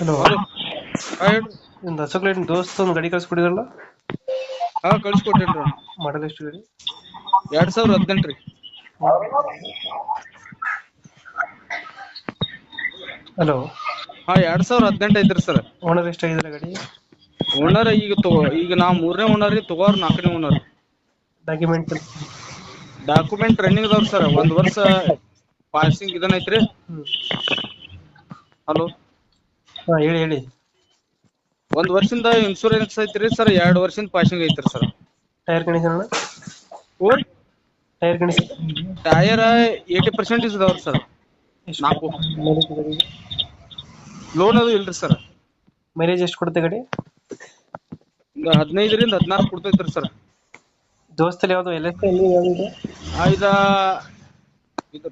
Hello. Hello. ಹಾ ಹೇಳ್ರಿ. ಒಂದು ಅಶೋಕ್ ದೋಸ್ತ್ ಒಂದು ಗಾಡಿ ಕಳ್ಸ್ಕೊಡಿದ್ರಲ್ಲ, ಹಾ ಕಳ್ಸಿಕೊಟ್ಟೇನ್ರಿ. ಮಾಡಲ್ ಎಷ್ಟು ಗಾಡಿ? 2018 ರೀ. ಹಲೋ. ಹಾ 2018 ಐತ್ರಿ ಸರ್. ಓನರ್ ಎಷ್ಟಾಗಿದ್ರೆ ಗಾಡಿ? ಓನರ್ ಈಗ ನಾ 3ನೇ ಓನರ್ ರೀ, ತಗೋರ್ 4ನೇ ಓನರ್. ಡಾಕ್ಯುಮೆಂಟ್? ಡಾಕ್ಯುಮೆಂಟ್ ರನ್ನಿಂಗ್ ಅದಾವ್ರಿ ಸರ್. 1 ವರ್ಷ ಪಾಸಿಂಗ್ ಇದನ್ ಐತ್ರಿ. ಹಲೋ. ಹಾ ಹೇಳಿ ಹೇಳಿ. 1 ವರ್ಷದಿಂದ ಇನ್ಶೂರೆನ್ಸ್ ಐತ್ರಿ ಸರ್. 2 ವರ್ಷದಿಂದ ಪಾಸಿಂಗ್ ಐತ್ರಿ ಸರ್. Tyre condition? ಓರ್ ಟೈರ್ ಕಂಡೀಷನ್ ಟೈರ್ 80% ಇದಾವ್ರಿ ಸರ್. ಎಷ್ಟು? 4 ಲೋನ್ ಅದು ಇಲ್ರಿ ಸರ್. ಮೈಲೇಜ್ ಎಷ್ಟು ಕೊಡುತ್ತೆ ಗಾಡಿ? 15 ರಿಂದ 16 ಕೊಡ್ತೈತ್ರಿ ಸರ್. ದೋಸ್ತಲ್ಲಿ ಯಾವುದು LS ಅಲ್ಲಿ ಯಾವ್ದು? ಇದ